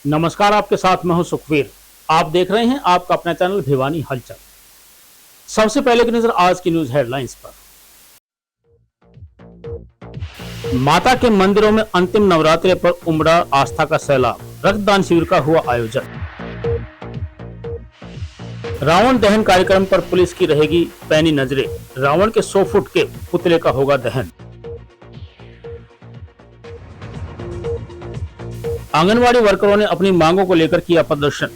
नमस्कार, आपके साथ मैं हूं सुखवीर। आप देख रहे हैं आपका अपना चैनल भिवानी हलचल। सबसे पहले की नजर आज की न्यूज हेडलाइंस पर। माता के मंदिरों में अंतिम नवरात्रि पर उमड़ा आस्था का सैलाब, रक्तदान शिविर का हुआ आयोजन। रावण दहन कार्यक्रम पर पुलिस की रहेगी पैनी नजरें, रावण के 100 फुट के पुतले का होगा दहन। आंगनवाड़ी वर्करों ने अपनी मांगों को लेकर किया प्रदर्शन।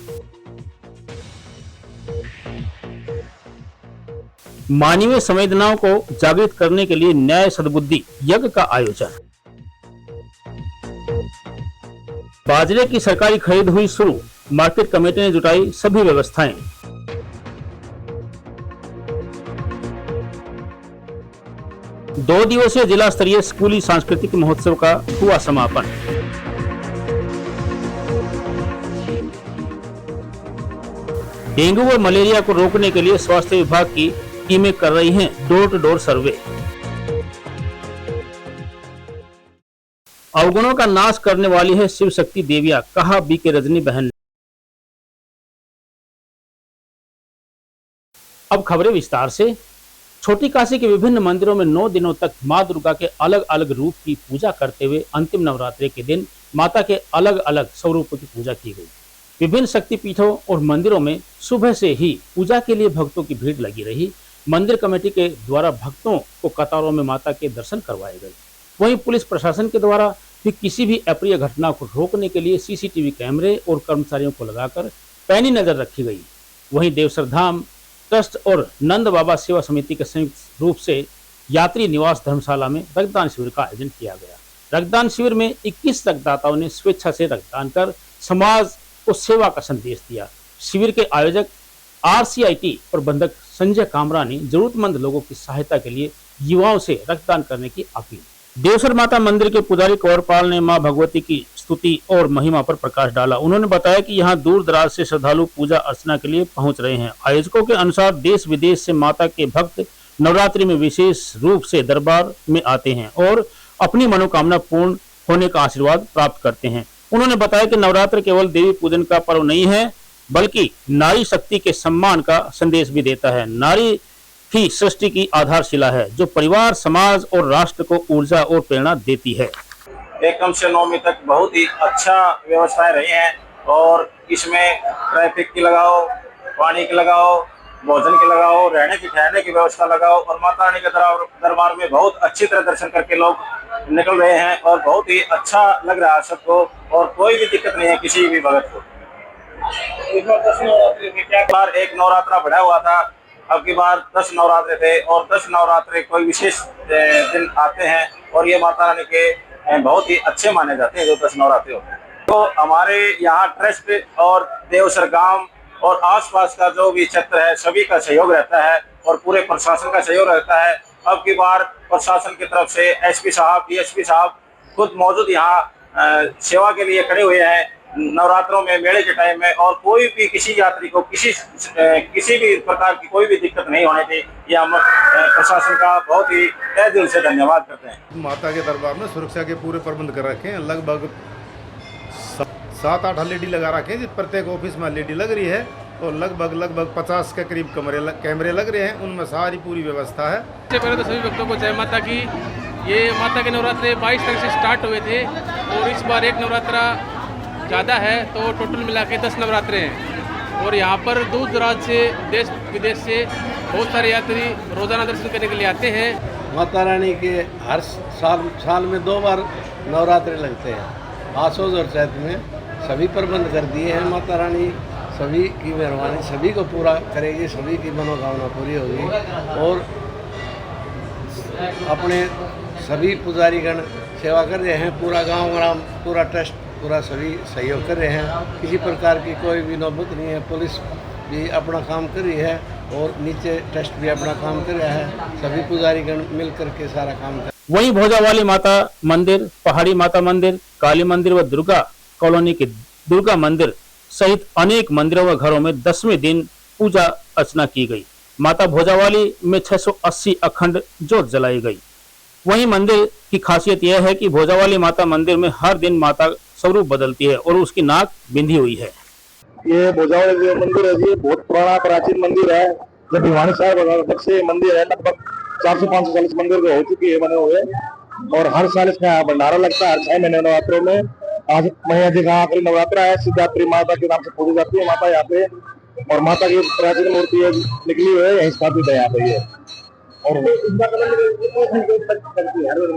मानवीय संवेदनाओं को जागृत करने के लिए न्याय सद्बुद्धि यज्ञ का आयोजन। बाजरे की सरकारी खरीद हुई शुरू, मार्केट कमेटी ने जुटाई सभी व्यवस्थाएं। दो दिवसीय जिला स्तरीय स्कूली सांस्कृतिक महोत्सव का हुआ समापन। डेंगू व मलेरिया को रोकने के लिए स्वास्थ्य विभाग की टीमें कर रही हैं डोर टू डोर सर्वे। अवगुणों का नाश करने वाली है शिव शक्ति देविया, कहा बीके रजनी बहन ने। अब खबरें विस्तार से। छोटी काशी के विभिन्न मंदिरों में 9 दिनों तक मां दुर्गा के अलग अलग रूप की पूजा करते हुए अंतिम नवरात्रि के दिन माता के अलग अलग स्वरूपों की पूजा की गई। विभिन्न शक्तिपीठों और मंदिरों में सुबह से ही पूजा के लिए भक्तों की भीड़ लगी रही। मंदिर कमेटी के द्वारा भक्तों को कतारों में माता के दर्शन करवाए गए। वहीं पुलिस प्रशासन के द्वारा भी किसी भी अप्रिय घटना को रोकने के लिए सीसीटीवी कैमरे और कर्मचारियों को लगाकर पैनी नजर रखी गई। वहीं देवसर धाम ट्रस्ट और नंद बाबा सेवा समिति के संयुक्त रूप से यात्री निवास धर्मशाला में रक्तदान शिविर का आयोजन किया गया। रक्तदान शिविर में 21 रक्तदाताओं ने स्वेच्छा से रक्तदान कर समाज को सेवा का संदेश दिया। शिविर के आयोजक RCIT प्रबंधक संजय कामरा ने जरूरतमंद लोगों की सहायता के लिए युवाओं से रक्तदान करने की अपील। देवसर माता मंदिर के पुजारी कौरपाल ने मां भगवती की स्तुति और महिमा पर प्रकाश डाला। उन्होंने बताया कि यहां दूर दराज से श्रद्धालु पूजा अर्चना के लिए पहुंच रहे हैं। आयोजकों के अनुसार देश विदेश से माता के भक्त नवरात्रि में विशेष रूप से दरबार में आते हैं और अपनी मनोकामना पूर्ण होने का आशीर्वाद प्राप्त करते हैं। उन्होंने बताया कि नवरात्र केवल देवी पूजन का पर्व नहीं है, बल्कि नारी शक्ति के सम्मान का संदेश भी देता है। नारी ही सृष्टि की आधारशिला है, जो परिवार, समाज और राष्ट्र को ऊर्जा और प्रेरणा देती है। एकम से 9वीं तक बहुत ही अच्छा व्यवस्थाएं रही हैं और इसमें ट्रैफिक की लगाओ, पानी की लगाओ, भोजन की लगाओ, रहने की ठहरने की व्यवस्था लगाओ और माता रानी के दरबार में बहुत अच्छी तरह दर्शन करके लोग निकल रहे हैं और बहुत ही अच्छा लग रहा है सबको और कोई भी दिक्कत नहीं है किसी भी भगत को। इस बार 10 नवरात्रि में क्या बार एक नवरात्रा बढ़ा हुआ था, अब की बार 10 नवरात्रे थे और 10 नवरात्रे कोई विशेष दिन आते हैं और ये माता रानी के बहुत ही अच्छे माने जाते हैं जो 10 नवरात्रि होते हैं। तो हमारे यहाँ ट्रस्ट और देवसर गांव और आसपास का जो भी क्षेत्र है सभी का सहयोग रहता है और पूरे प्रशासन का सहयोग रहता है। अब की बार प्रशासन की तरफ से SP साहब, DSP साहब खुद मौजूद यहाँ सेवा के लिए खड़े हुए हैं नवरात्रों में, मेले के टाइम में, और कोई भी किसी यात्री को किसी भी प्रकार की कोई भी दिक्कत नहीं होने थी। ये हम प्रशासन का बहुत ही तहे दिल से धन्यवाद करते हैं। माता के दरबार में सुरक्षा के पूरे प्रबंध कर रखे हैं। लगभग 7-8 LED लगा रखे हैं, प्रत्येक ऑफिस में LED लग रही है और लगभग 50 के करीब कैमरे लग रहे हैं। उनमें सारी पूरी व्यवस्था है। सबसे पहले तो सभी भक्तों को जय माता की। ये माता के नवरात्रे 22 तारीख से स्टार्ट हुए थे और इस बार एक नवरात्रा ज़्यादा है तो टोटल मिला के 10 नवरात्रे हैं और यहाँ पर दूर दराज से, देश विदेश से बहुत सारे यात्री रोज़ाना दर्शन करने के लिए आते हैं। माता रानी के हर साल में 2 बार नवरात्रे लगते हैं। आसोज और चैत में सभी प्रबंध कर दिए हैं। माता रानी सभी की मेहरबानी सभी को पूरा करेगी, सभी की मनोकामना पूरी होगी और अपने सभी पुजारीगण सेवा कर रहे हैं। पूरा गांव ग्राम, पूरा ट्रस्ट, पूरा सभी सहयोग कर रहे हैं। किसी प्रकार की कोई भी नौबत नहीं है। पुलिस भी अपना काम कर रही है और नीचे ट्रस्ट भी अपना काम कर रहा है। सभी पुजारीगण मिल करके सारा काम कर। वहीं भोजावाली माता मंदिर, पहाड़ी माता मंदिर, काली मंदिर व दुर्गा कॉलोनी के दुर्गा मंदिर सहित अनेक मंदिरों व घरों में 10वें दिन पूजा अर्चना की गई। माता भोजावाली में 680 अखंड ज्योत जलाई गई। वहीं मंदिर की खासियत यह है कि भोजावाली माता मंदिर में हर दिन माता स्वरूप बदलती है और उसकी नाक बिंधी हुई है। ये भोजावल जो मंदिर है ये बहुत पुराना प्राचीन मंदिर है। जब भिवानी साहब तक से मंदिर है, लगभग 400-500 साल इस मंदिर को हो चुकी है बने हुए। और हर साल इसका भंडारा लगता है हर 6 महीने नवरात्रों में। आज मैया जी का आखिरी नवरात्रा है, सिद्धात्री माता के नाम से पूजी जाती है माता यहाँ पे। और माता की प्राचीन मूर्ति निकली हुई है, यही स्थापित है यहाँ पे ये। और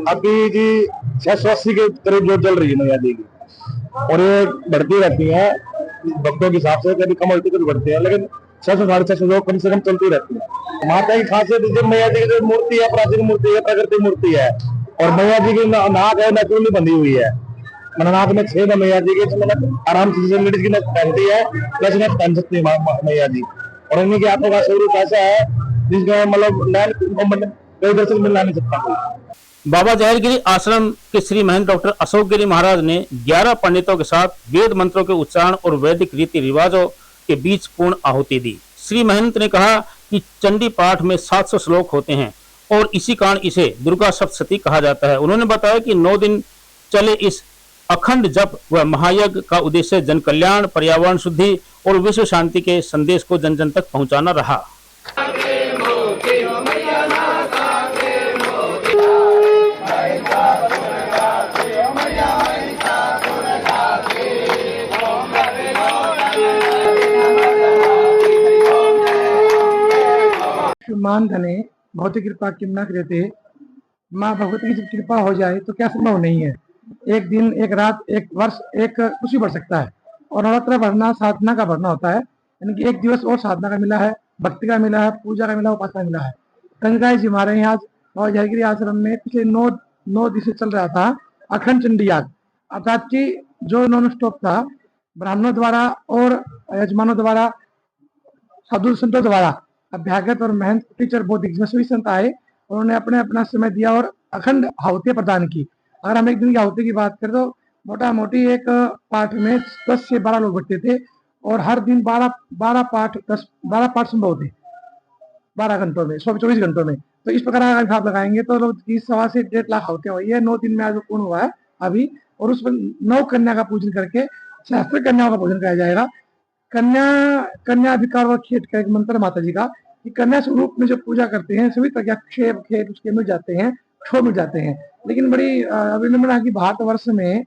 अभी जी 680 के करीब जो चल रही है मैया जी की, और ये बढ़ती रहती है भक्तों के हिसाब से, कभी कम होती कभी बढ़ती है, लेकिन 600-650 लोग कम से कम चलती रहती है। माता की खासियत जो मैया जी की जो मूर्ति है प्राचीन मूर्ति है, प्राकृतिक मूर्ति है। और मैया जी की नाक है नेचुरली बंधी हुई है, नाक में छेद है मैया जी के, आराम से लेडीज की नस पहनती है प्लस नस पहन सकती है मैया जी। और इन्हीं की आंखों का स्वरूप ऐसा है जिसका मतलब कोई दर्शन मिलना नहीं सकता। बाबा जहरगिरी आश्रम के श्री महंत डॉक्टर अशोक गिरी महाराज ने 11 पंडितों के साथ वेद मंत्रों के उच्चारण और वैदिक रीति रिवाजों के बीच पूर्ण आहुति दी। श्री महंत ने कहा कि चंडी पाठ में 700 श्लोक होते हैं और इसी कारण इसे दुर्गा सप्तशती कहा जाता है। उन्होंने बताया कि 9 दिन चले इस अखंड जप व महायज्ञ का उद्देश्य जन कल्याण, पर्यावरण शुद्धि और विश्व शांति के संदेश को जन जन तक पहुंचाना रहा। मान धने भौतिक कृपा किम न करते, माँ भगवती की जब कृपा हो जाए तो क्या संभव नहीं है। एक दिन, एक रात, एक वर्ष, एक कुछ भी बढ़ सकता है। और नवरात्र भरना साधना का भरना होता है, यानी कि एक दिवस और साधना का मिला है, भक्ति का मिला है, पूजा का मिला है, उपासना मिला है। कंजगाई जी हमारे यहाँ बाबा जहरगिरी आश्रम में पिछले 9 दिन से चल रहा था अखंड चंडी याग, अर्थात कि जो नॉन स्टॉप था, ब्राह्मणों द्वारा और यजमानों द्वारा, साधु संतों द्वारा अभ्यागत और महंत टीचर बहुत जिसमें सभी संत आए, उन्होंने अपना समय दिया और अखंड आहुति प्रदान की। अगर हम एक दिन की आहुति की बात करें तो मोटा मोटी एक पाठ में 10 से 12 लोग बैठते थे और हर दिन 12 पाठ संभव थे 12 घंटों में, 24 घंटों में। तो इस प्रकार अगर हिसाब लगाएंगे तो लोग 1.25 से 1.5 लाख आहुतियां हुई है। 9 दिन में आज पूर्ण हुआ है अभी। और उस 9 कन्या का पूजन करके शास्त्र कन्याओं का पूजन किया जाएगा। कन्या अधिकार और खेत का एक मंत्र माता जी का, कि कन्या स्वरूप में जो पूजा करते हैं सभी तरह के खेत उसके मिल जाते हैं, क्षो मिल जाते हैं। लेकिन बड़ी अभिनंदना की भारतवर्ष में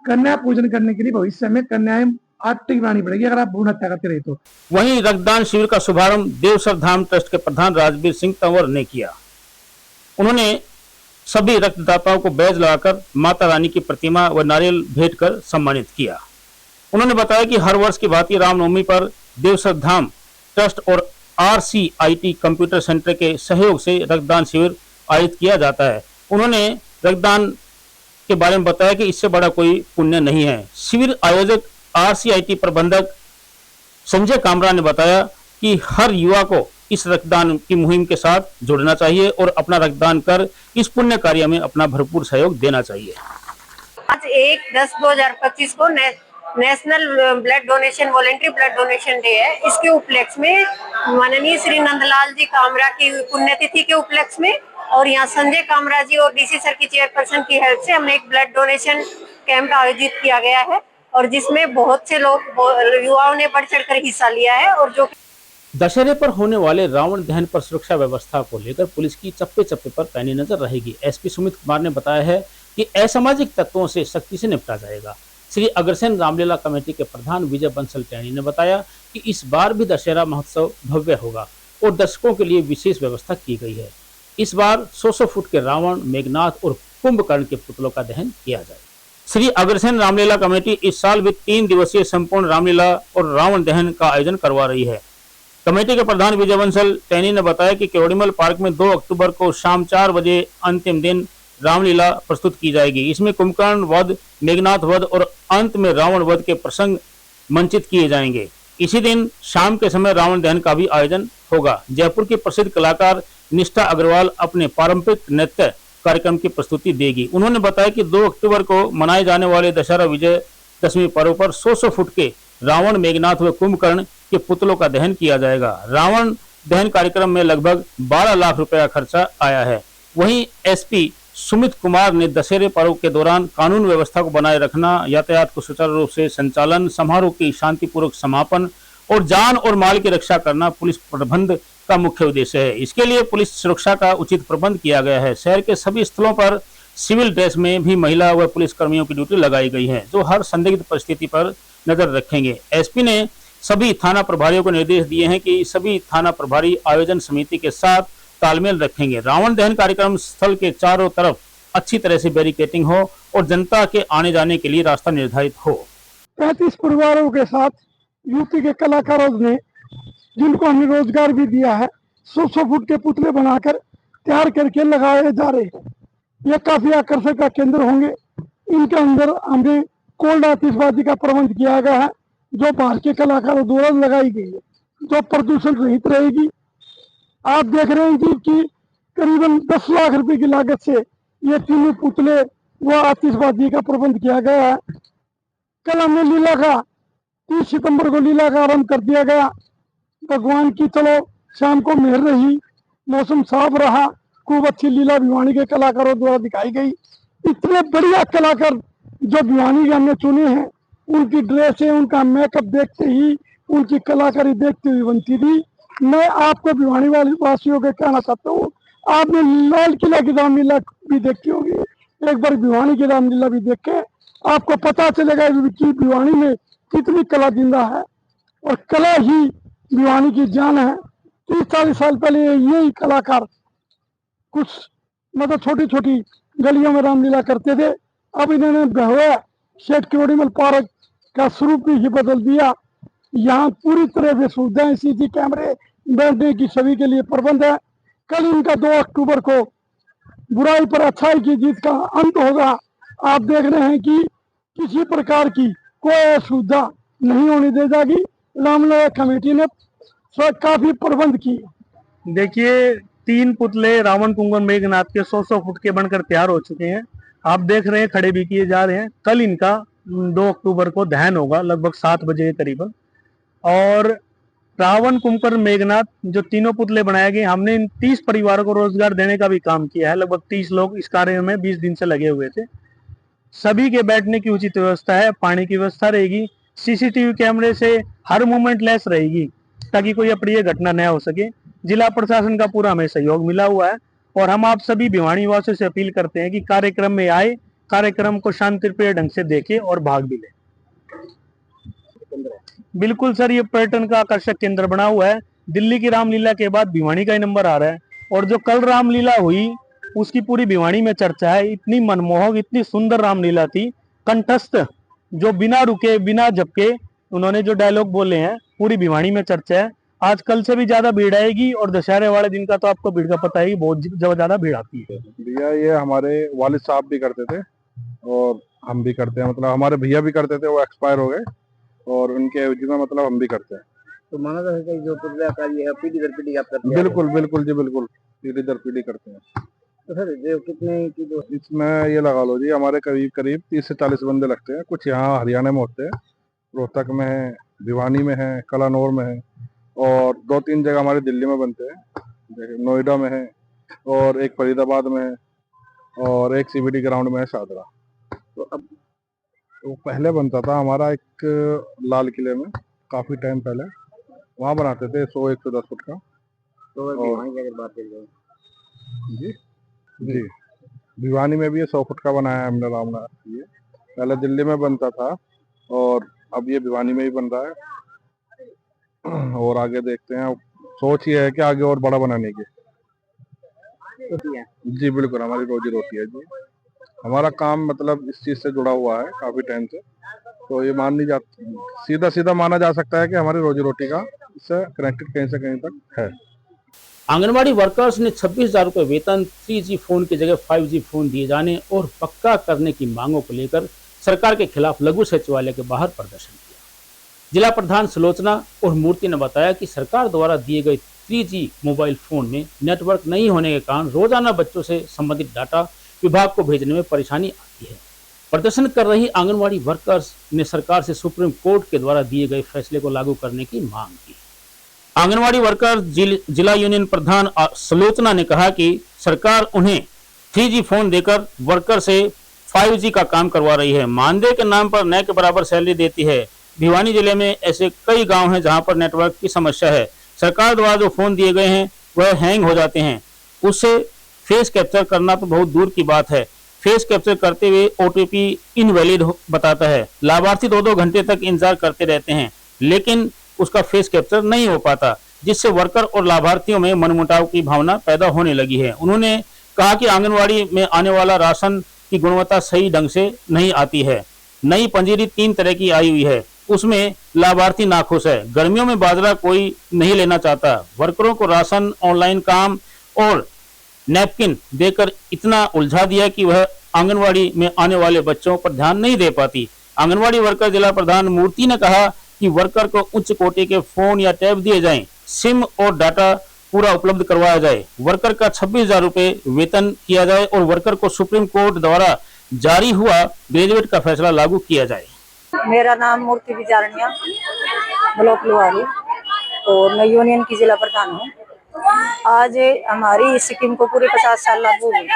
कन्या पूजन करने के लिए भविष्य में कन्याएं आर्थिक बनानी पड़ेगी अगर आप भ्रूण हत्या करते रहे तो। वहीं रक्तदान शिविर का शुभारंभ देवसर धाम ट्रस्ट के प्रधान राजवीर सिंह तंवर ने किया। उन्होंने सभी रक्तदाताओं को बैज लगाकर माता रानी की प्रतिमा व नारियल भेंट कर सम्मानित किया। उन्होंने बताया कि हर वर्ष की भांति रामनवमी पर देवसर धाम ट्रस्ट और RCIT कंप्यूटर सेंटर के सहयोग से रक्तदान शिविर आयोजित किया जाता है। उन्होंने रक्तदान के बारे में बताया कि इससे बड़ा कोई पुण्य नहीं है। शिविर आयोजक RCIT प्रबंधक संजय कामरा ने बताया कि हर युवा को इस रक्तदान की मुहिम के साथ जुड़ना चाहिए और अपना रक्तदान कर इस पुण्य कार्य में अपना भरपूर सहयोग देना चाहिए। आज 1/10/2025 को national blood donation voluntary blood donation day है। इसके उपलक्ष्य में माननीय श्री नंदलाल जी कामरा की पुण्यतिथि के उपलक्ष्य में और यहाँ संजय कामरा जी और DC सर की चेयरपर्सन की हेल्प से हमने एक ब्लड डोनेशन कैंप आयोजित किया गया है और जिसमें बहुत से लोग युवाओं ने बढ़ चढ़कर हिस्सा लिया है। और जो दशहरे पर होने वाले रावण दहन पर सुरक्षा व्यवस्था को लेकर पुलिस की चप्पे चप्पे पर पैनी नजर रहेगी। SP सुमित कुमार ने बताया है कि असामाजिक तत्वों से सख्ती से निपटा जाएगा। श्री अग्रसेन रामलीला कमेटी के प्रधान विजय बंसल टैनी ने बताया कि इस बार भी दशहरा महोत्सव भव्य होगा और दर्शकों के लिए विशेष व्यवस्था की गई है। इस बार 100 फुट के रावण, मेघनाथ और कुंभकर्ण के पुतलों का दहन किया जाए। श्री अग्रसेन रामलीला कमेटी इस साल भी 3 दिवसीय संपूर्ण रामलीला और रावण दहन का आयोजन करवा रही है। कमेटी के प्रधान विजय बंसल टैनी ने बताया कि केवड़ीमल पार्क में 2 अक्टूबर को शाम 4 बजे अंतिम दिन रामलीला प्रस्तुत की जाएगी। इसमें कुंभकर्ण वध, मेघनाथ वध और अंत में रावण वध के प्रसंग मंचित किए जाएंगे। इसी दिन शाम के समय रावण दहन का भी आयोजन होगा। जयपुर की प्रसिद्ध कलाकार निष्ठा अग्रवाल अपने पारंपरिक नृत्य कार्यक्रम की प्रस्तुति देगी। उन्होंने बताया कि 2 अक्टूबर को मनाए जाने वाले दशहरा विजयदशमी पर्व पर 100 फुट के रावण, मेघनाथ व कुंभकर्ण के पुतलों का दहन किया जाएगा। रावण दहन कार्यक्रम में लगभग 12 लाख रुपए का खर्चा आया है। वहीं SP सुमित कुमार ने दशहरे पर्व के दौरान कानून व्यवस्था को बनाए रखना, यातायात को सुचारू रूप से संचालन, समारोह की शांतिपूर्वक समापन और जान और माल की रक्षा करना पुलिस प्रबंध का मुख्य उद्देश्य है। इसके लिए पुलिस सुरक्षा का उचित प्रबंध किया गया है। शहर के सभी स्थलों पर सिविल ड्रेस में भी महिला व पुलिस कर्मियों की ड्यूटी लगाई गई है, जो हर संदिग्ध परिस्थिति पर नजर रखेंगे। एसपी ने सभी थाना प्रभारियों को निर्देश दिए हैं कि सभी थाना प्रभारी आयोजन समिति के साथ तालमेल रखेंगे। रावण दहन कार्यक्रम स्थल के चारों तरफ अच्छी तरह से बैरिकेटिंग हो और जनता के आने जाने के लिए रास्ता निर्धारित हो। 35 परिवारों के साथ यूपी के कलाकारों ने, जिनको हमने रोजगार भी दिया है, 100 फुट के पुतले बनाकर तैयार करके लगाए जा रहे हैं। ये काफी आकर्षक का केंद्र होंगे। इनके अंदर हमने कोल्ड आतिशबाजी का प्रबंध किया गया है, जो बाहर के कलाकारों द्वारा लगाई गई है, जो प्रदूषण रहित रहेगी। आप देख रहे हैं कि करीबन 10 लाख रुपए की लागत से ये तीनों पुतले व आतिशबाजी का प्रबंध किया गया है। कल हमने लीला का 30 सितंबर को लीला का आरंभ कर दिया गया। भगवान की चलो शाम को मेहर रही, मौसम साफ रहा, खूब अच्छी लीला भिवानी के कलाकारों द्वारा दिखाई गई। इतने बढ़िया कलाकार जो भिवानी के हमने चुने हैं, उनकी ड्रेसें, उनका मेकअप देखते ही, उनकी कलाकारी देखते हुए बनती थी। मैं आपको भिवानी वासियों के कहना चाहता हूँ, आपने लाल किला की रामलीला भी देखी होगी, एक बार भिवानी की रामलीला भी देखे, आपको पता चलेगा कि भिवानी में कितनी कला जिंदा है और कला ही भिवानी की जान है। 30-40 साल पहले यही कलाकार कुछ मतलब छोटी छोटी गलियों में रामलीला करते थे। अब इन्होंने भव्य शेठ किरोड़ीमल पार्क का स्वरूप ही बदल दिया। यहाँ पूरी तरह से सुविधाएं, सीसी कैमरे, बैठने की सभी के लिए प्रबंध है। कल इनका 2 अक्टूबर को बुराई पर अच्छाई की जीत का अंत होगा। आप देख रहे हैं कि किसी प्रकार की कोई असुविधा नहीं होने दी जाएगी। रामलीला कमेटी ने काफी प्रबंध किए। देखिए, 3 पुतले रावण कुंवर मेघनाथ के 100 फुट के बनकर तैयार हो चुके हैं। आप देख रहे हैं, खड़े भी किए जा रहे हैं। कल इनका 2 अक्टूबर को दहन होगा लगभग 7 बजे के करीबन। और रावण कुंवर मेघनाथ जो तीनों पुतले बनाए गए, हमने इन 30 परिवारों को रोजगार देने का भी काम किया है। लगभग 30 लोग इस कार्य में 20 दिन से लगे हुए थे। सभी के बैठने की उचित व्यवस्था है, पानी की व्यवस्था रहेगी, सीसीटीवी कैमरे से हर मूवमेंट लेस रहेगी ताकि कोई अप्रिय घटना न हो सके। जिला प्रशासन का पूरा हमें सहयोग मिला हुआ है और हम आप सभी भिवानी वासियों से अपील करते हैं कि कार्यक्रम में आए, कार्यक्रम को शांतिप्रिय ढंग से देखें और भाग भी लें। बिल्कुल सर, ये पर्यटन का आकर्षक केंद्र बना हुआ है। दिल्ली की रामलीला के बाद भिवानी का ही नंबर आ रहा है और जो कल रामलीला हुई उसकी पूरी भिवानी में चर्चा है। इतनी मनमोहक, इतनी सुंदर रामलीला थी, कंठस्थ, जो बिना रुके बिना झपके उन्होंने जो डायलॉग बोले हैं, पूरी भिवानी में चर्चा है। आज कल से भी ज्यादा भीड़ आएगी और दशहरे वाले दिन का तो आपको भीड़ का पता है, बहुत ज्यादा भीड़ आती है। भैया ये हमारे वालिद साहब भी करते थे और हम भी करते हैं, मतलब हमारे भैया भी करते थे, वो एक्सपायर हो गए और उनके एवज में मतलब हम भी करते हैं। तो माना जा सकता है जो पुतला कार्य है पीढ़ी दर पीढ़ी आप करते हैं? बिल्कुल बिल्कुल जी, बिल्कुल पीढ़ी दर पीढ़ी करते हैं। तो सर जो कितने की जो इसमें ये लगा लो जी, हमारे करीब 30 से 40 बंदे लगते हैं। कुछ यहाँ हरियाणा में होते हैं, रोहतक में है, भिवानी में है, कलानौर में है और 2-3 जगह हमारे दिल्ली में बनते हैं, नोएडा में है और एक फरीदाबाद में है और एक CBD ग्राउंड में है शादरा। तो अब तो पहले बनता था हमारा एक लाल किले में, काफी टाइम पहले वहाँ बनाते थे 100-110 फुट का। तो भिवानी की अगर बात करें जी जी, भिवानी में भी ये 100 फुट का बनाया है हमने रामनाथ। ये पहले दिल्ली में बनता था और अब ये भिवानी में ही बन रहा है और आगे देखते हैं। सोच ये है कि आगे और बड़ा बनाने की। जी बिल्कुल, हमारी रोजी रोटी है जी। हमारा काम मतलब इस चीज से जुड़ा हुआ है काफी टाइम से, तो ये मान नहीं जा सीधा माना जा सकता है कि हमारी रोजी रोटी का इससे कनेक्टेड कहीं से कहीं तक है। आंगनबाड़ी वर्कर्स ने 26,000 रुपए वेतन, 3G फोन की जगह 5G फोन दिए जाने और पक्का करने की मांगों को लेकर सरकार के खिलाफ लघु सचिवालय के बाहर प्रदर्शन किया। जिला प्रधान सुलोचना और मूर्ति ने बताया कि सरकार द्वारा दिए गए 3G मोबाइल फोन में नेटवर्क नहीं होने के कारण रोजाना बच्चों से संबंधित डाटा विभाग को भेजने में परेशानी आती है। प्रदर्शन कर रही आंगनबाड़ी वर्कर्स ने सरकार से सुप्रीम कोर्ट के द्वारा दिए गए फैसले को लागू करने की मांग की। आंगनबाड़ी वर्कर जिला यूनियन प्रधान सुलोचना ने कहा कि सरकार उन्हें 3G फोन देकर वर्कर से 5G का काम करवा रही है। मानदेय के नाम पर न के बराबर सैलरी देती है। भिवानी जिले में ऐसे कई गांव हैं जहां पर नेटवर्क की समस्या है। सरकार द्वारा जो फोन दिए गए हैं वह हैंग हो जाते हैं। उससे फेस कैप्चर करना तो बहुत दूर की बात है। फेस कैप्चर करते हुए OTP इनवैलिड बताता है। लाभार्थी 2-2 घंटे तक इंतजार करते रहते हैं, लेकिन उसका फेस कैप्चर नहीं हो पाता, जिससे वर्कर और लाभार्थियों में मनमुटाव की भावना पैदा होने लगी है। उन्होंने कहा कि आंगनवाड़ी में आने वाला राशन की गुणवत्ता सही ढंग से नहीं आती है। नई पंजीरी 3 तरह की आई हुई है, उसमें लाभार्थी नाखुश है। गर्मियों में बाजरा कोई नहीं लेना चाहता। वर्करों को राशन, ऑनलाइन काम और नैपकिन देकर इतना उलझा दिया कि वह आंगनवाड़ी में आने वाले बच्चों पर ध्यान नहीं दे पाती। आंगनवाड़ी वर्कर जिला प्रधान मूर्ति ने कहा कि वर्कर को उच्च कोटि के फोन या टैब दिए जाएं, सिम और डाटा पूरा उपलब्ध करवाया जाए, वर्कर का 26,000 रुपए वेतन किया जाए और वर्कर को सुप्रीम कोर्ट द्वारा जारी हुआ ग्रेजुएट का फैसला लागू किया जाए। मेरा नाम मूर्ति विचारणिया, ब्लॉक लुहारी, और मैं यूनियन की जिला प्रधान हूँ। आज हमारी इस स्कीम को पूरे 50 साल लागू हुए।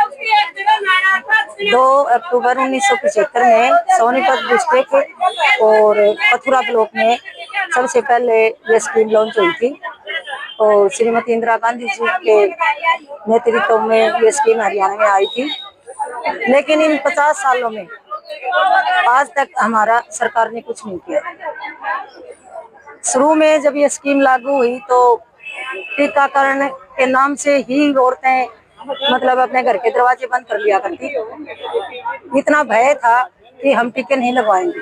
2 अक्टूबर 1975 में सोनीपत डिस्ट्रिक्ट और मथुरा ब्लॉक में सबसे पहले ये स्कीम लॉन्च हुई थी और श्रीमती इंदिरा गांधी जी के नेतृत्व में ये स्कीम हरियाणा में आई थी। लेकिन इन 50 सालों में आज तक हमारा सरकार ने कुछ नहीं किया। शुरू में जब ये स्कीम लागू हुई तो टीकाकरण के नाम से ही औरतें मतलब अपने घर के दरवाजे बंद कर लिया करती। इतना भय था कि हम टीके नहीं लगवाएंगे,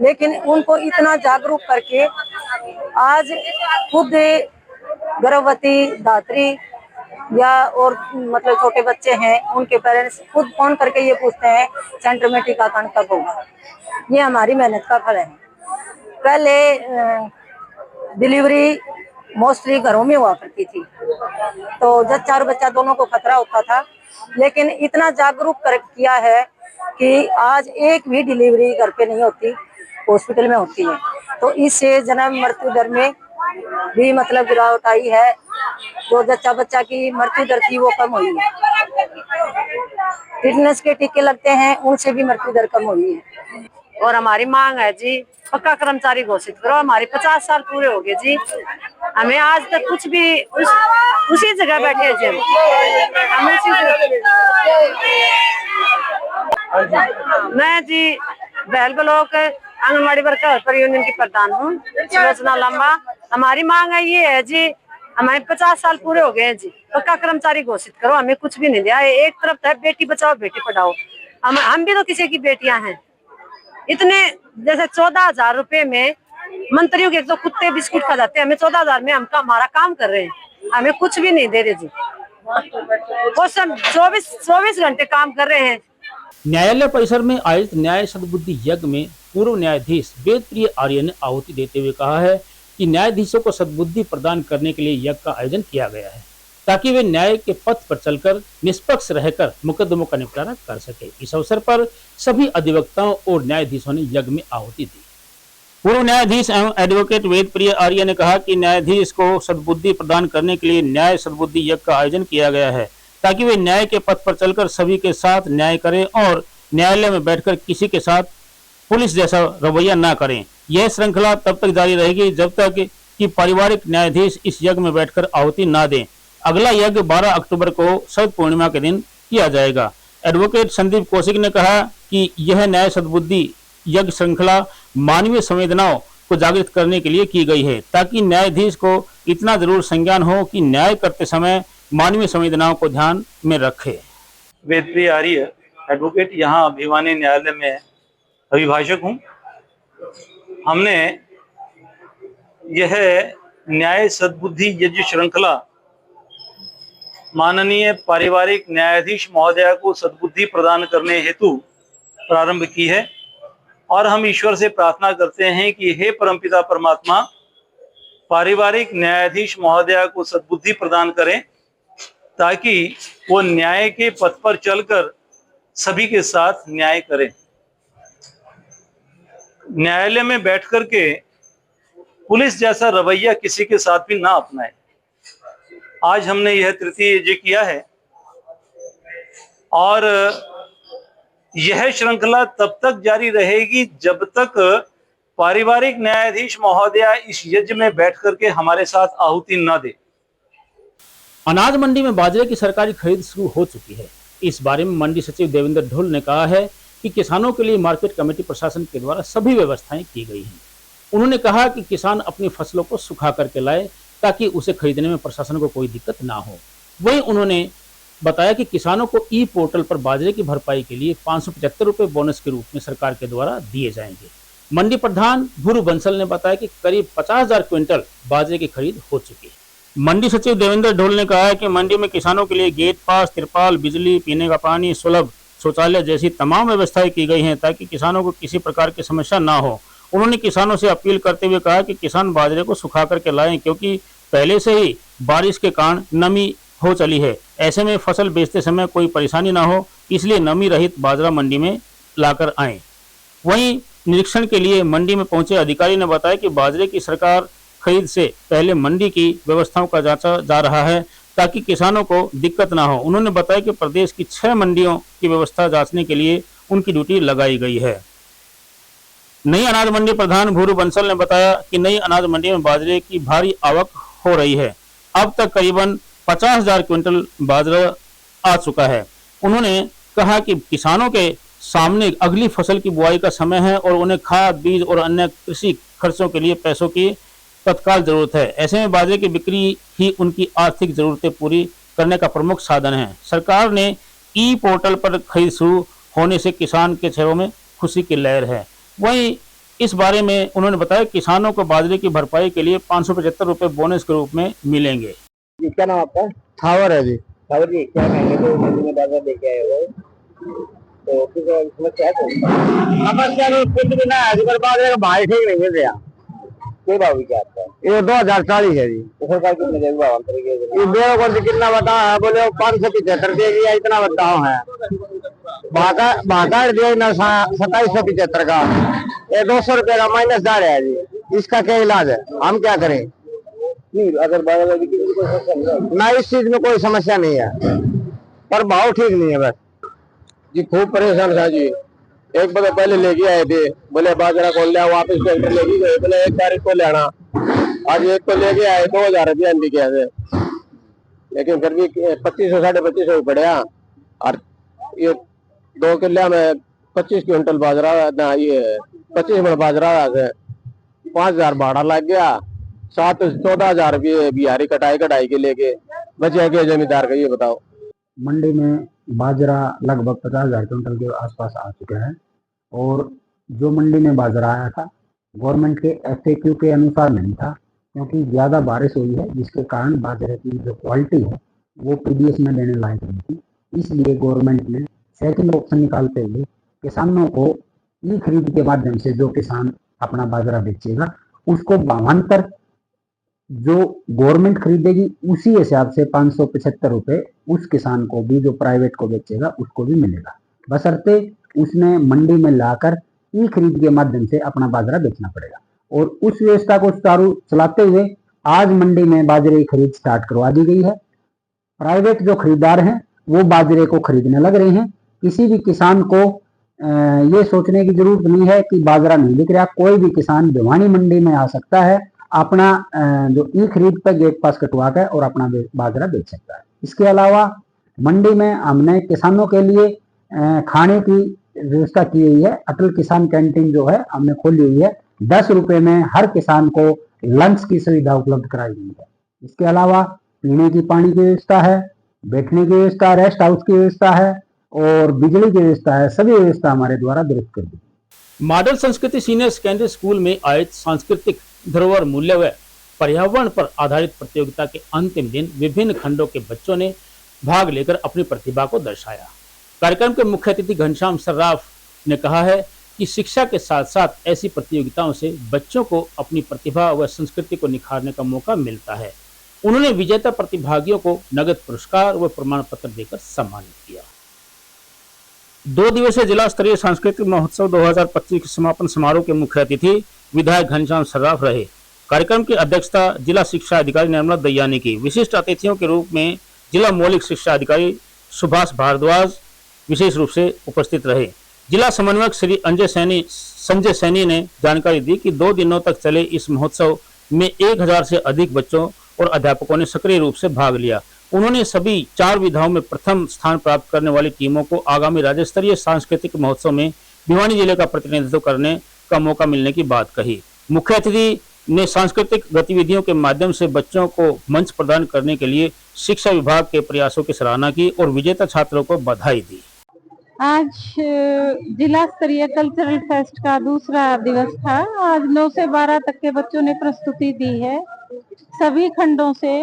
लेकिन उनको इतना जागरूक करके आज खुद गर्भवती धात्री या और मतलब छोटे बच्चे हैं, उनके पेरेंट्स खुद फोन करके ये पूछते हैं सेंटर में टीकाकरण कब होगा। ये हमारी मेहनत का फल है। पहले डिलीवरी मोस्टली घरों में हुआ करती थी, तो जच्चा और बच्चा दोनों को खतरा होता था, लेकिन इतना जागरूक कर किया है कि आज एक भी डिलीवरी घर पे नहीं होती, हॉस्पिटल में होती है। तो इससे जन्म मृत्यु दर में भी मतलब गिरावट आई है। जो जच्चा बच्चा की मृत्यु दर थी वो कम हुई है। टिटनेस के टीके लगते हैं, उनसे भी मृत्यु दर कम हुई है। और हमारी मांग है जी, पक्का कर्मचारी घोषित करो। हमारे 50 साल पूरे हो गए जी, हमें आज तक कुछ भी उसी जगह बैठे हैं जी। मैं जी बहल ब्लॉक आंगनबाड़ी वर्कर पर यूनियन की प्रधान हूँ, सुलोचना लांबा। हमारी मांग है ये है जी, हमारे 50 साल पूरे हो गए हैं जी, पक्का कर्मचारी घोषित करो। हमें कुछ भी नहीं दिया। एक तरफ है बेटी बचाओ बेटी पढ़ाओ, हम भी तो किसी की बेटियां हैं। इतने जैसे 14,000 रुपए में मंत्रियों के तो कुत्ते बिस्कुट खा जाते हैं, हमें 14,000 में हम हमारा काम कर रहे हैं, हमें कुछ भी नहीं दे रहे जी। वो सब 24 घंटे काम कर रहे हैं। न्यायालय परिसर में आयोजित न्याय सद्बुद्धि यज्ञ में पूर्व न्यायाधीश वेदप्रिय आर्य ने आहुति देते हुए कहा है कि न्यायाधीशों को सद्बुद्धि प्रदान करने के लिए यज्ञ का आयोजन किया गया है, ताकि वे न्याय के पथ पर चलकर निष्पक्ष रहकर मुकदमों का निपटारा कर सके। इस अवसर पर सभी अधिवक्ताओं और न्यायाधीशों ने यज्ञ में आहुति दी। पूर्व न्यायाधीश एवं एडवोकेट वेदप्रिय आर्य ने कहा कि न्यायाधीश को सद्बुद्धि प्रदान करने के लिए न्याय सद्बुद्धि यज्ञ का आयोजन किया गया है, ताकि वे न्याय के पथ पर चलकर सभी के साथ न्याय करें और न्यायालय में बैठकर किसी के साथ पुलिस जैसा रवैया न करें। यह श्रृंखला तब तक जारी रहेगी जब तक कि पारिवारिक न्यायाधीश इस यज्ञ में बैठकर आहुति न दें। अगला यज्ञ 12 अक्टूबर को शरद पूर्णिमा के दिन किया जाएगा। एडवोकेट संदीप कौशिक ने कहा कि यह न्याय सद्बुद्धि यज्ञ श्रृंखला मानवीय संवेदनाओं को जागृत करने के लिए की गई है, ताकि न्यायाधीश को इतना जरूर संज्ञान हो कि न्याय करते समय मानवीय संवेदनाओं को ध्यान में रखे। वेदप्रिय आर्य एडवोकेट, यहाँ भिवानी न्यायालय में अभिभाषक हूँ। हमने यह न्याय सद्बुद्धि यज्ञ श्रृंखला माननीय पारिवारिक न्यायाधीश महोदया को सद्बुद्धि प्रदान करने हेतु प्रारंभ की है, और हम ईश्वर से प्रार्थना करते हैं कि हे परमपिता परमात्मा, पारिवारिक न्यायाधीश महोदया को सद्बुद्धि प्रदान करें, ताकि वो न्याय के पथ पर चलकर सभी के साथ न्याय करें। न्यायालय में बैठ कर के पुलिस जैसा रवैया किसी के साथ भी ना अपनाए। आज हमने यह तृतीय यज्ञ किया है और यह श्रृंखला तब तक जारी रहेगी जब तक पारिवारिक न्यायाधीश महोदया इस यज्ञ में बैठ करके हमारे साथ आहुति न दे। अनाज मंडी में बाजरे की सरकारी खरीद शुरू हो चुकी है। इस बारे में मंडी सचिव देवेंद्र ढोल ने कहा है कि किसानों के लिए मार्केट कमेटी प्रशासन के द्वारा सभी व्यवस्थाएं की गई हैं। उन्होंने कहा कि किसान अपनी फसलों को सुखा करके लाए ताकि उसे खरीदने में प्रशासन को कोई दिक्कत ना हो। वहीं उन्होंने बताया कि किसानों को ई पोर्टल पर बाजरे की भरपाई के लिए 575 रुपए बोनस के रूप में सरकार के द्वारा दिए जाएंगे। मंडी प्रधान भूरू बंसल ने बताया कि करीब 50,000 क्विंटल बाजरे की खरीद हो चुकी है। मंडी सचिव देवेंद्र ढोल ने कहा है कि मंडी में किसानों के लिए गेट पास, तिरपाल, बिजली, पीने का पानी, सुलभ शौचालय जैसी तमाम व्यवस्थाएं की गई हैं ताकि किसानों को किसी प्रकार की समस्या ना हो। उन्होंने किसानों से अपील करते हुए कहा कि किसान बाजरे को सुखा करके लाएं क्योंकि पहले से ही बारिश के कारण नमी हो चली है। ऐसे में फसल बेचते समय कोई परेशानी ना हो, इसलिए नमी रहित बाजरा मंडी में लाकर आएं। वहीं निरीक्षण के लिए मंडी में पहुंचे अधिकारी ने बताया कि बाजरे की सरकार खरीद से पहले मंडी की व्यवस्थाओं का जांचा जा रहा है ताकि किसानों को दिक्कत ना हो। उन्होंने बताया कि प्रदेश की 6 मंडियों की व्यवस्था जांचने के लिए उनकी ड्यूटी लगाई गई है। नई अनाज मंडी प्रधान भूरू बंसल ने बताया कि नई अनाज मंडी में बाजरे की भारी आवक हो रही है। अब तक करीबन 50,000 क्विंटल बाजरा आ चुका है। उन्होंने कहा कि किसानों के सामने अगली फसल की बुआई का समय है और उन्हें खाद, बीज और अन्य कृषि खर्चों के लिए पैसों की तत्काल जरूरत है। ऐसे में बाजरे की बिक्री ही उनकी आर्थिक जरूरतें पूरी करने का प्रमुख साधन है। सरकार ने ई पोर्टल पर खरीद शुरू होने से किसान के चेहरों में खुशी की लहर है। वहीं इस बारे में उन्होंने बताया किसानों को बाजरे की भरपाई के लिए 575 रुपए बोनस के रूप में मिलेंगे। क्या नाम आपका? थावर है जी। सावर जी, क्या कहेंगे तो मंडी में बाजार लेके आए हो तो कुछ समस्या है? समस्या नहीं, कुछ भी ना है। बाजरे का भाई ठीक नहीं मिल रहा। कोई भाव क्या आपका? ये 2040 है जी। तो सरकार कितने देगी भाव अंतर के? ये बेरों को कितना बताओ है, बोले 575 देगी या इतना बताओ है। भाकर दिया ना 2775 का, ये 200 रुपए का माइनस जा रहा है जी। इसका क्या इलाज है, हम क्या करें? नहीं, अगर बाजार बिक्री में कोई समस्या नहीं है ना, इस चीज में कोई समस्या नहीं है, पर भाव ठीक नहीं है बस जी। खूब परेशान था जी। एक बजे पहले लेके आए थे, बोले बाजरा खोल लिया, वापस ट्रैक्टर लेके गए, बोले 1 तारीख को लेना। आज एक को लेके आए 2000 रुपया दिखे थे, लेकिन फिर भी 2500 2550 पड़ा। और ये 2 किले में 25 क्विंटल बाजरा ना, ये 25 मन बाजरा 5000 भाड़ा लग गया। 14,000 रुपये बिहारी कटाई के लेके बचे के जमींदार का। ये बताओ, मंडी में बाजरा लगभग 50,000 क्विंटल के आसपास आ चुका है और जो मंडी में बाजरा आया था गवर्नमेंट के FAQ के अनुसार नहीं था, क्योंकि ज़्यादा बारिश हुई है जिसके कारण बाजरे की जो क्वालिटी है वो PDS में देने लायक नहीं थी। इसलिए गवर्नमेंट ने सेकंड ऑप्शन निकालते हुए किसानों को ई खरीद के माध्यम से जो किसान अपना बाजरा बेचेगा उसको भावांतर जो गवर्नमेंट खरीदेगी उसी हिसाब से 575 रुपए उस किसान को भी जो प्राइवेट को बेचेगा उसको भी मिलेगा, बशर्ते उसने मंडी में लाकर ई खरीद के माध्यम से अपना बाजरा बेचना पड़ेगा। और उस व्यवस्था को चालू चलाते हुए आज मंडी में बाजरे की खरीद स्टार्ट करवा दी गई है। प्राइवेट जो खरीदार हैं वो बाजरे को खरीदने लग रहे हैं। किसी भी किसान को ये सोचने की जरूरत नहीं है कि बाजरा नहीं बिक रहा। कोई भी किसान भिवानी मंडी में आ सकता है, अपना जो ई खरीद पर गेट पास कटवा कर और अपना बाजरा बेच सकता है। इसके अलावा मंडी में हमने किसानों के लिए खाने की व्यवस्था की हुई है। अटल किसान कैंटीन जो है हमने खोली हुई है। 10 रुपए में हर किसान को लंच की सुविधा उपलब्ध कराई गई है। इसके अलावा पीने की पानी की व्यवस्था है, बैठने की व्यवस्था, रेस्ट हाउस की व्यवस्था है और बिजली की व्यवस्था है। सभी व्यवस्था हमारे द्वारा दुरुस्त कर दी। मॉडल संस्कृति सीनियर सेकेंडरी स्कूल में आयोजित सांस्कृतिक धरोहर मूल्य व पर्यावरण पर आधारित प्रतियोगिता के अंतिम दिन विभिन्न खंडों के बच्चों ने भाग लेकर अपनी प्रतिभा को दर्शाया। कार्यक्रम के मुख्य अतिथि घनश्याम सर्राफ ने कहा है कि शिक्षा के साथ साथ ऐसी प्रतियोगिताओं से बच्चों को अपनी प्रतिभा व संस्कृति को निखारने का मौका मिलता है। उन्होंने विजेता प्रतिभागियों को नगद पुरस्कार व प्रमाण पत्र देकर सम्मानित किया। 2 दिवसीय जिला स्तरीय सांस्कृतिक महोत्सव 2025 के समापन समारोह के मुख्य अतिथि विधायक घनश्याम सर्राफ रहे। कार्यक्रम की अध्यक्षता जिला शिक्षा अधिकारी निर्मला दयानी की। विशिष्ट अतिथियों के रूप में जिला मौलिक शिक्षा अधिकारी सुभाष भारद्वाज, विशेष रूप से उपस्थित रहे। जिला समन्वयक श्री संजय सैनी ने जानकारी दी कि 2 दिनों तक चले इस महोत्सव में 1000 से अधिक बच्चों और अध्यापकों ने सक्रिय रूप से भाग लिया। उन्होंने सभी 4 विधाओं में प्रथम स्थान प्राप्त करने वाली टीमों को आगामी राज्य स्तरीय सांस्कृतिक महोत्सव में भिवानी जिले का प्रतिनिधित्व करने का मौका मिलने की बात कही। मुख्य अतिथि ने सांस्कृतिक गतिविधियों के माध्यम से बच्चों को मंच प्रदान करने के लिए शिक्षा विभाग के प्रयासों की सराहना की और विजेता छात्रों को बधाई दी। आज जिला स्तरीय कल्चरल फेस्ट का दूसरा दिवस था। आज 9 से 12 तक के बच्चों ने प्रस्तुति दी है। सभी खंडों से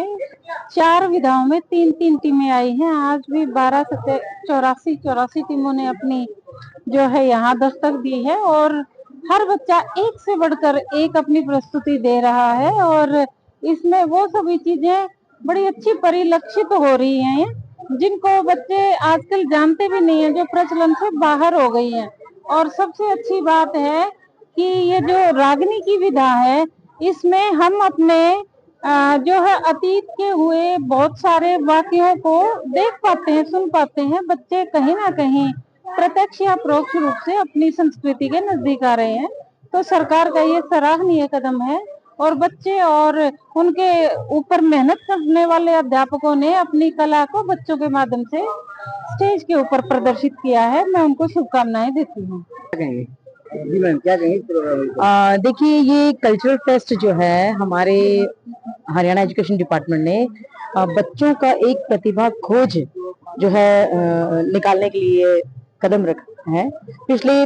4 विधाओं में 3-3 टीमें आई हैं। आज भी 12 से 84 टीमों ने अपनी जो है यहाँ दस्तक दी है और हर बच्चा एक से बढ़कर एक अपनी प्रस्तुति दे रहा है और इसमें वो सभी चीजें बड़ी अच्छी परिलक्षित हो रही हैं जिनको बच्चे आजकल जानते भी नहीं है, जो प्रचलन से बाहर हो गई हैं। और सबसे अच्छी बात है कि ये जो रागनी की विधा है इसमें हम अपने जो है अतीत के हुए बहुत सारे वाक्यों को देख पाते हैं, सुन पाते हैं। बच्चे कहीं ना कहीं प्रत्यक्ष या परोक्ष रूप से अपनी संस्कृति के नजदीक आ रहे हैं। तो सरकार का ये सराहनीय कदम है और बच्चे और उनके ऊपर मेहनत करने वाले अध्यापकों ने अपनी कला को बच्चों के माध्यम से स्टेज के ऊपर प्रदर्शित किया है। मैं उनको शुभकामनाएं देती हूँ। क्या कहेंगे देखिए, ये कल्चरल फेस्ट जो है हमारे हरियाणा एजुकेशन डिपार्टमेंट ने बच्चों का एक प्रतिभा खोज जो है निकालने के लिए कदम रखा है। पिछले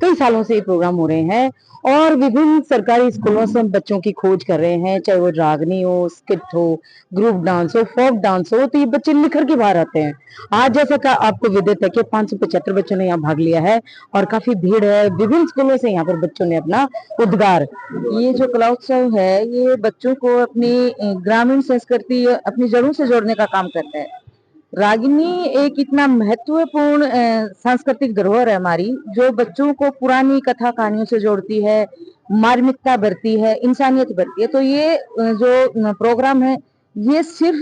कई सालों से ये प्रोग्राम हो रहे हैं और विभिन्न सरकारी स्कूलों से हम बच्चों की खोज कर रहे हैं, चाहे वो रागनी हो, स्किट हो, ग्रुप डांस हो, फोक डांस हो, तो ये बच्चे निखर के बाहर आते हैं। आज जैसा कि आपको विदित है कि 575 बच्चों ने यहाँ भाग लिया है और काफी भीड़ है। विभिन्न स्कूलों से यहाँ पर बच्चों ने अपना उद्गार। ये जो कला उत्सव है ये बच्चों को अपनी ग्रामीण संस्कृति, अपनी जड़ों से जोड़ने का काम करता है। रागिनी एक इतना महत्वपूर्ण सांस्कृतिक धरोहर है हमारी, जो बच्चों को पुरानी कथा कहानियों से जोड़ती है, मार्मिकता भरती है, इंसानियत भरती है। तो ये जो प्रोग्राम है ये सिर्फ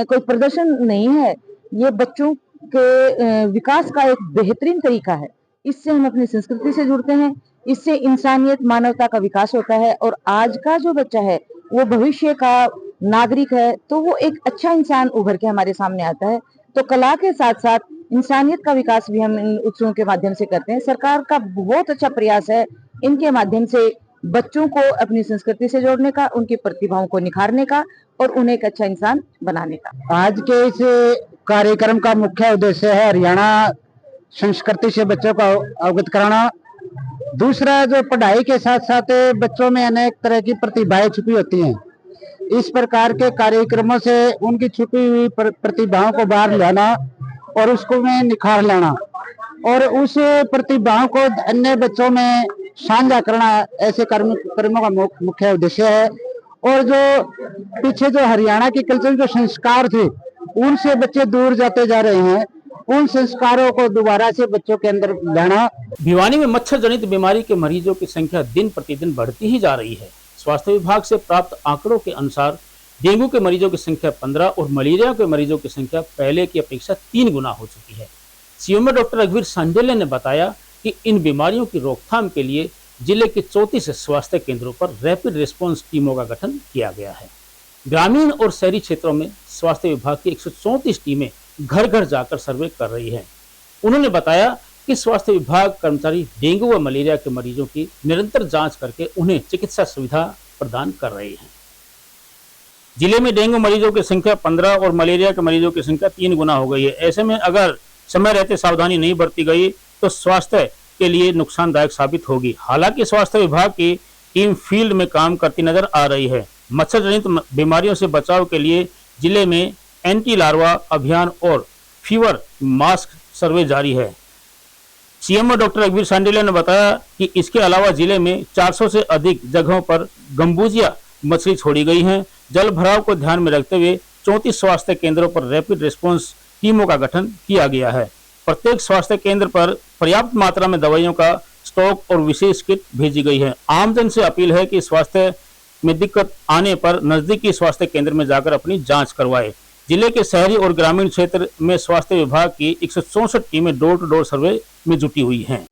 कोई प्रदर्शन नहीं है, ये बच्चों के विकास का एक बेहतरीन तरीका है। इससे हम अपनी संस्कृति से जुड़ते हैं, इससे इंसानियत, मानवता का विकास होता है और आज का जो बच्चा है वो भविष्य का नागरिक है, तो वो एक अच्छा इंसान उभर के हमारे सामने आता है। तो कला के साथ साथ इंसानियत का विकास भी हम इन उत्सवों के माध्यम से करते हैं। सरकार का बहुत अच्छा प्रयास है इनके माध्यम से बच्चों को अपनी संस्कृति से जोड़ने का, उनकी प्रतिभाओं को निखारने का और उन्हें एक अच्छा इंसान बनाने का। आज के इस कार्यक्रम का मुख्य उद्देश्य है हरियाणा संस्कृति से बच्चों को अवगत कराना। दूसरा, जो पढ़ाई के साथ साथ बच्चों में अनेक तरह की प्रतिभाएं छुपी होती हैं, इस प्रकार के कार्यक्रमों से उनकी छुपी हुई प्रतिभाओं को बाहर लाना और उसको में निखार लाना और उस प्रतिभाओं को अन्य बच्चों में साझा करना, ऐसे कर्मों का मुख्य उद्देश्य है। और जो पीछे जो हरियाणा के कल्चर जो संस्कार थे उनसे बच्चे दूर जाते जा रहे हैं, उन संस्कारों को दोबारा से बच्चों के अंदर लाना। भिवानी में मच्छर जनित बीमारी के मरीजों की संख्या दिन प्रतिदिन बढ़ती ही जा रही है। स्वास्थ्य विभाग से प्राप्त आंकड़ों के अनुसार डेंगू के मरीजों की संख्या 15 और मलेरिया के मरीजों की संख्या पहले की अपेक्षा 3 गुना हो चुकी है। सीएमओ डॉक्टर रघुवीर सांडेले ने बताया कि इन बीमारियों की रोकथाम के लिए जिले के 34 स्वास्थ्य केंद्रों पर रैपिड रिस्पांस टीमों का गठन किया गया है। ग्रामीण और शहरी क्षेत्रों में स्वास्थ्य विभाग की 134 टीमें घर घर जाकर सर्वे कर रही है। उन्होंने बताया कि स्वास्थ्य विभाग कर्मचारी डेंगू व मलेरिया के मरीजों की निरंतर जांच करके उन्हें चिकित्सा सुविधा प्रदान कर रहे हैं। जिले में डेंगू मरीजों की संख्या 15 और मलेरिया के मरीजों की संख्या 3 गुना हो गई है। ऐसे में अगर समय रहते सावधानी नहीं बरती गई तो स्वास्थ्य के लिए नुकसानदायक साबित होगी। हालांकि स्वास्थ्य विभाग की टीम फील्ड में काम करती नजर आ रही है। मच्छर जनित बीमारियों से बचाव के लिए जिले में एंटी लार्वा अभियान और फीवर मास्क सर्वे जारी है। सीएमओ डॉक्टर रघुवीर सांडेले ने बताया कि इसके अलावा जिले में 400 से अधिक जगहों पर गंबूजिया मछली छोड़ी गई हैं। जल भराव को ध्यान में रखते हुए 34 स्वास्थ्य केंद्रों पर रैपिड रिस्पांस टीमों का गठन किया गया है। प्रत्येक स्वास्थ्य केंद्र पर पर्याप्त मात्रा में दवाइयों का स्टॉक और विशेष किट भेजी गई है। आमजन से अपील है कि स्वास्थ्य में दिक्कत आने पर नजदीकी स्वास्थ्य केंद्र में जाकर अपनी जांच करवाए। जिले के शहरी और ग्रामीण क्षेत्र में स्वास्थ्य विभाग की 164 टीमें डोर टू डोर सर्वे में जुटी हुई हैं।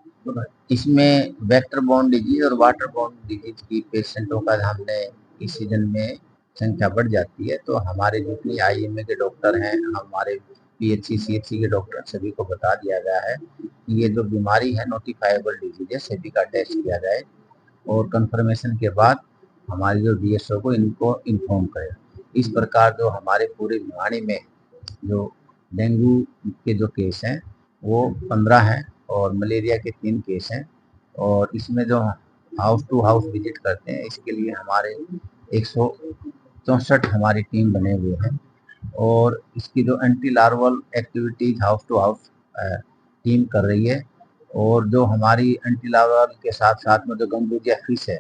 इसमें वेक्टर बोर्न डिजीज और वाटर बोर्न डिजीज की पेशेंटों का हमने इस सीजन में संख्या बढ़ जाती है, तो हमारे जितनी IMA के डॉक्टर हैं, हमारे PHC CHC के डॉक्टर, सभी को बता दिया गया है कि ये जो बीमारी है नोटिफाइबल डिजीज है, सभी का टेस्ट किया जाए और कंफर्मेशन के बाद हमारे जो DSO को इनको इन्फॉर्म करें। इस प्रकार जो हमारे पूरे भिवानी में जो डेंगू के जो केस हैं वो 15 हैं और मलेरिया के 3 केस हैं, और इसमें जो हाउस टू हाउस विजिट करते हैं इसके लिए हमारे 164 हमारी टीम बने हुए हैं, और इसकी जो anti larval activities house to house team कर रही है, और जो हमारी एंटी लार्वल के साथ साथ में जो गंबूजिया फिश है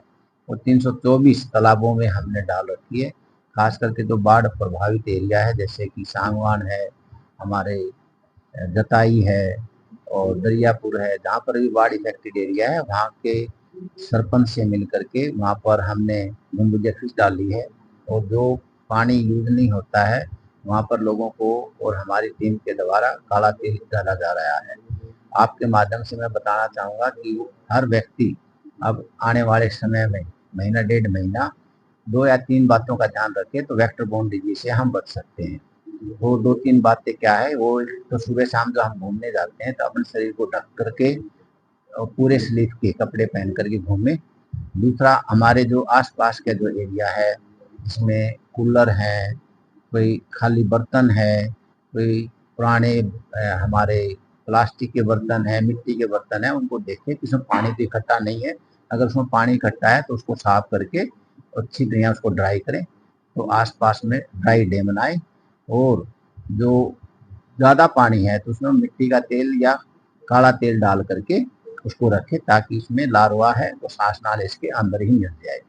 वो 324 तालाबों में हमने डाल रखी है। खास करके जो बाढ़ प्रभावित एरिया है जैसे कि सांगवान है, हमारे जताई है और दरियापुर है, जहाँ पर भी बाढ़ इफेक्टेड एरिया है वहाँ के सरपंच से मिल करके वहाँ पर हमने गंबूजिया फिश डाली है, और जो पानी यूज नहीं होता है वहाँ पर लोगों को और हमारी टीम के द्वारा काला तेल डाला जा रहा है। आपके माध्यम से मैं बताना चाहूँगा कि हर व्यक्ति अब आने वाले समय में महीना 1.5 महीना 2 या 3 बातों का ध्यान रखें तो वेक्टर बोर्न डिजीज से हम बच सकते हैं। वो 2-3 बातें क्या है, वो तो सुबह शाम जो हम घूमने जाते हैं तो अपने शरीर को ढक करके और पूरे स्लीव के कपड़े पहन करके घूमें। दूसरा, हमारे जो आसपास का जो एरिया है जिसमें कूलर है, कोई खाली बर्तन है, कोई पुराने हमारे प्लास्टिक के बर्तन है, मिट्टी के बर्तन है, उनको देखें कि उसमें पानी तो इकट्ठा नहीं है। अगर उसमें पानी इकट्ठा है तो उसको साफ करके अच्छी तरह उसको ड्राई करें, तो आसपास में ड्राई डे बनाएं, और जो ज़्यादा पानी है तो उसमें मिट्टी का तेल या काला तेल डाल करके उसको रखें ताकि इसमें लार्वा है तो सांस नाले इसके अंदर ही मिल जाए।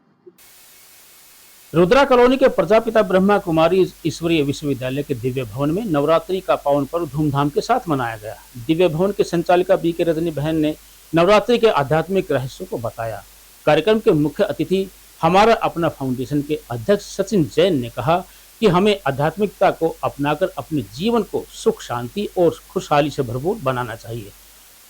रुद्रा कॉलोनी के प्रजापिता ब्रह्मा कुमारी ईश्वरीय विश्वविद्यालय के दिव्य भवन में नवरात्रि का पावन पर्व धूमधाम के साथ मनाया गया। दिव्य भवन के संचालिका BK रजनी बहन ने नवरात्रि के आध्यात्मिक रहस्यों को बताया। कार्यक्रम के मुख्य अतिथि हमारा अपना फाउंडेशन के अध्यक्ष सचिन जैन ने कहा कि हमें आध्यात्मिकता को अपनाकर अपने जीवन को सुख शांति और खुशहाली से भरपूर बनाना चाहिए।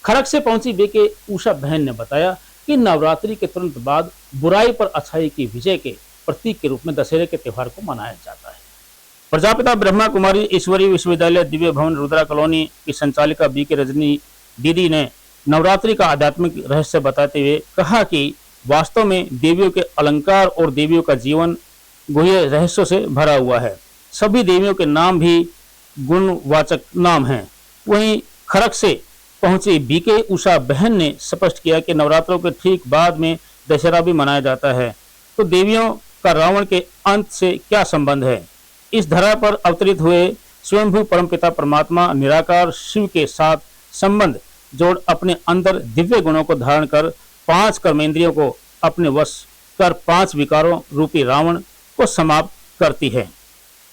खड़क से पहुंची BK उषा बहन ने बताया कि नवरात्रि के तुरंत बाद बुराई पर अच्छाई की विजय के प्रतीक के रूप में दशहरे के त्योहार को मनाया जाता है। प्रजापिता ब्रह्मा कुमारी ईश्वरीय विश्वविद्यालय दिव्य भवन रुद्रा कॉलोनी की संचालिका BK रजनी दीदी ने नवरात्रि का आध्यात्मिक रहस्य बताते हुए कहा कि वास्तव में देवियों के अलंकार और देवियों का जीवन गुह्य रहस्यों से भरा हुआ है। सभी देवियों के नाम भी गुणवाचक नाम हैं। वहीं खड़क से पहुंची BK उषा बहन ने स्पष्ट किया कि नवरात्रों के ठीक बाद में दशहरा भी मनाया जाता है, तो देवियों का रावण के अंत से क्या संबंध है। इस धरा पर अवतरित हुए स्वयंभू परमपिता परमात्मा निराकार शिव के साथ संबंध जोड़ अपने अंदर दिव्य गुणों को धारण कर 5 कर्मेंद्रियों को अपने वश कर 5 विकारों रूपी रावण को समाप्त करती है।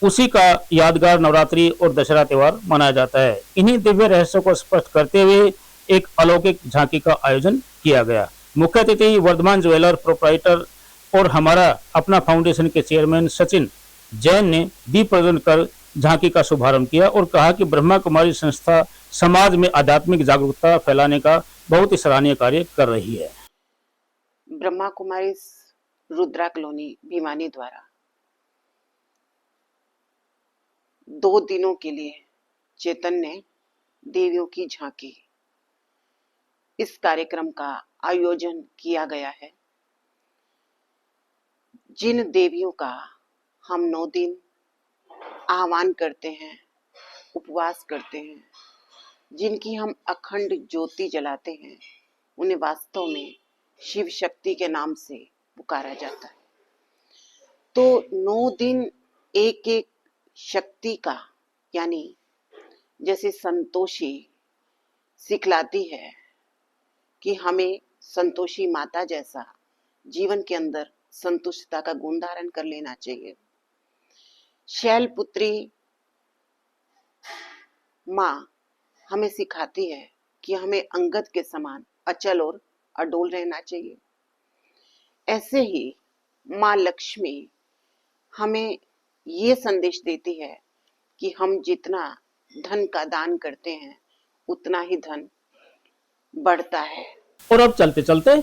उसी का यादगार नवरात्रि और दशहरा त्योहार मनाया जाता है। इन्हीं दिव्य रहस्यों को स्पष्ट करते हुए एक अलौकिक झांकी का आयोजन किया गया। मुख्य अतिथि वर्धमान ज्वेलर प्रोप्राइटर और हमारा अपना फाउंडेशन के चेयरमैन सचिन जैन ने दीप प्रज्वलन कर झांकी का शुभारंभ किया और कहा कि ब्रह्मा कुमारी संस्था समाज में आध्यात्मिक जागरूकता फैलाने का बहुत ही सराहनीय कार्य कर रही है। ब्रह्मा कुमारी रुद्रा कॉलोनी भिवानी द्वारा 2 दिनों के लिए चैतन्य देवियों की झांकी इस कार्यक्रम का आयोजन किया गया है। जिन देवियों का हम 9 दिन आह्वान करते हैं, उपवास करते हैं, जिनकी हम अखंड ज्योति जलाते हैं, उन्हें वास्तव में शिव शक्ति के नाम से पुकारा जाता है। तो 9 दिन एक एक शक्ति का, यानी जैसे संतोषी सिखलाती है कि हमें संतोषी माता जैसा जीवन के अंदर संतुष्टता का गुण धारण कर लेना चाहिए। शैलपुत्री माँ हमें सिखाती है कि हमें अंगद के समान अचल और अडोल रहना चाहिए। ऐसे ही माँ लक्ष्मी हमें ये संदेश देती है कि हम जितना धन का दान करते हैं उतना ही धन बढ़ता है। और अब चलते चलते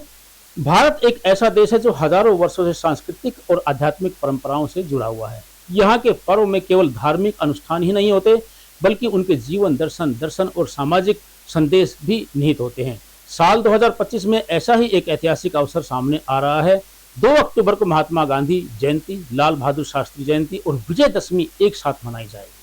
भारत एक ऐसा देश है जो हजारों वर्षों से सांस्कृतिक और आध्यात्मिक परंपराओं से जुड़ा हुआ है। यहाँ के पर्व में केवल धार्मिक अनुष्ठान ही नहीं होते, बल्कि उनके जीवन दर्शन और सामाजिक संदेश भी निहित होते हैं। साल 2025 में ऐसा ही एक ऐतिहासिक अवसर सामने आ रहा है। 2 अक्टूबर को महात्मा गांधी जयंती, लाल बहादुर शास्त्री जयंती और विजयदशमी एक साथ मनाई जाएगी।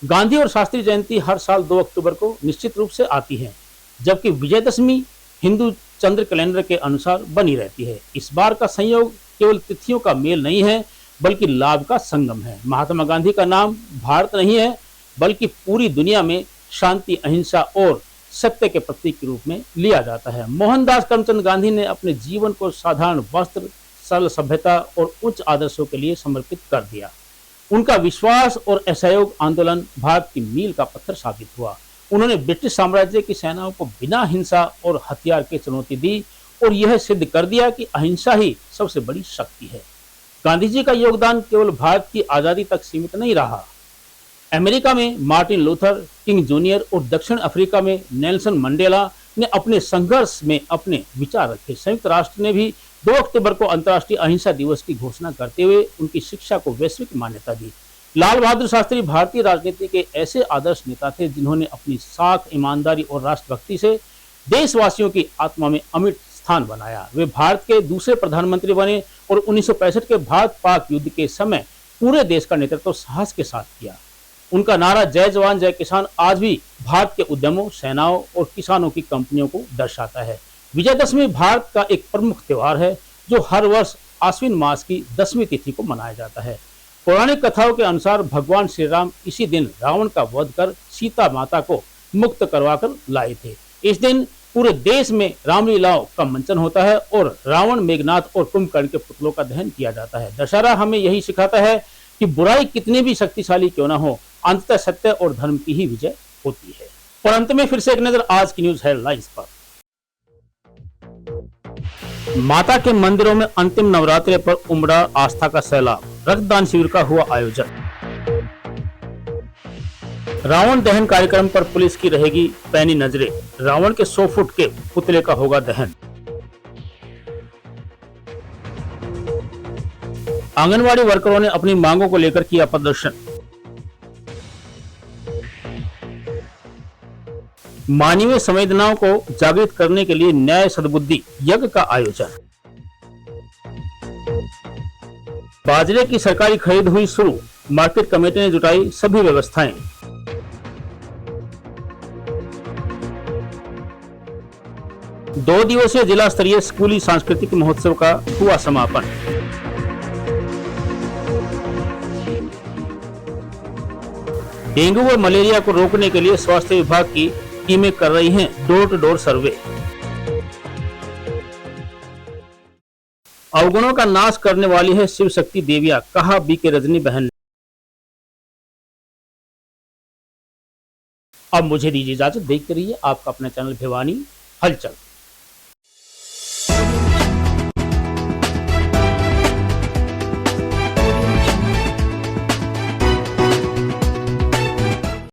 गांधी और शास्त्री जयंती हर साल 2 अक्टूबर को निश्चित रूप से आती है, जबकि विजयदशमी हिंदू चंद्र कैलेंडर के अनुसार बनी रहती है। इस बार का संयोग केवल तिथियों का मेल नहीं है, बल्कि लाभ का संगम है। महात्मा गांधी का नाम भारत नहीं है, बल्कि पूरी दुनिया में शांति, अहिंसा और सत्य के प्रतीक के रूप में लिया जाता है। मोहनदास करमचंद गांधी ने अपने जीवन को साधारण वस्त्र, सरल सभ्यता और उच्च आदर्शों के लिए समर्पित कर दिया। उनका विश्वास और असहयोग आंदोलन भारत की मील का पत्थर साबित हुआ। उन्होंने ब्रिटिश साम्राज्य की सेनाओं को बिना हिंसा और हथियार के चुनौती दी और यह सिद्ध कर दिया कि अहिंसा ही सबसे बड़ी शक्ति है। गांधी जी का योगदान केवल भारत की आजादी तक सीमित नहीं रहा। अमेरिका में मार्टिन लूथर किंग जूनियर और दक्षिण अफ्रीका में नेल्सन मंडेला ने अपने संघर्ष में अपने विचार रखे। संयुक्त राष्ट्र ने भी 2 अक्टूबर को अंतर्राष्ट्रीय अहिंसा दिवस की घोषणा करते हुए उनकी शिक्षा को वैश्विक मान्यता दी। लाल बहादुर शास्त्री भारतीय राजनीति के ऐसे आदर्श नेता थे जिन्होंने अपनी साख, ईमानदारी और राष्ट्रभक्ति से देशवासियों की आत्मा में अमिट स्थान बनाया। वे भारत के दूसरे प्रधानमंत्री बने और 1965 के भारत पाक युद्ध के समय पूरे देश का नेतृत्व साहस के साथ किया। उनका नारा जय जवान जय किसान आज भी भारत के उद्यमों, सेनाओं और किसानों की कंपनियों को दर्शाता है। विजयदशमी भारत का एक प्रमुख त्योहार है जो हर वर्ष आश्विन मास की 10वीं तिथि को मनाया जाता है। पौराणिक कथाओं के अनुसार भगवान श्री राम इसी दिन रावण का वध कर सीता माता को मुक्त करवाकर लाए थे। इस दिन पूरे देश में रामलीलाओं का मंचन होता है और रावण, मेघनाथ और कुंभकर्ण के पुतलों का दहन किया जाता है। दशहरा हमें यही सिखाता है कि बुराई कितनी भी शक्तिशाली क्यों ना हो, अंततः सत्य और धर्म की ही विजय होती है। और अंत में फिर से एक नजर आज की न्यूज हेडलाइंस पर। माता के मंदिरों में अंतिम नवरात्रे पर उमड़ा आस्था का सैलाब, रक्तदान शिविर का हुआ आयोजन। रावण दहन कार्यक्रम पर पुलिस की रहेगी पैनी नजरें, रावण के 100 फुट के पुतले का होगा दहन। आंगनवाड़ी वर्करों ने अपनी मांगों को लेकर किया प्रदर्शन। मानवीय संवेदनाओं को जागृत करने के लिए न्याय सद्बुद्धि यज्ञ का आयोजन। बाजरे की सरकारी खरीद हुई शुरू, मार्केट कमेटी ने जुटाई सभी व्यवस्थाएं। दो दिवसीय जिला स्तरीय स्कूली सांस्कृतिक महोत्सव का हुआ समापन। डेंगू व मलेरिया को रोकने के लिए स्वास्थ्य विभाग की टीमें कर रही हैं डोर टू डोर सर्वे। अवगुणों का नाश करने वाली है शिव शक्ति देविया, कहा बीके रजनी बहन ने। अब मुझे दीजिए इजाजत, देखते रहिए आपका अपना चैनल भिवानी हलचल।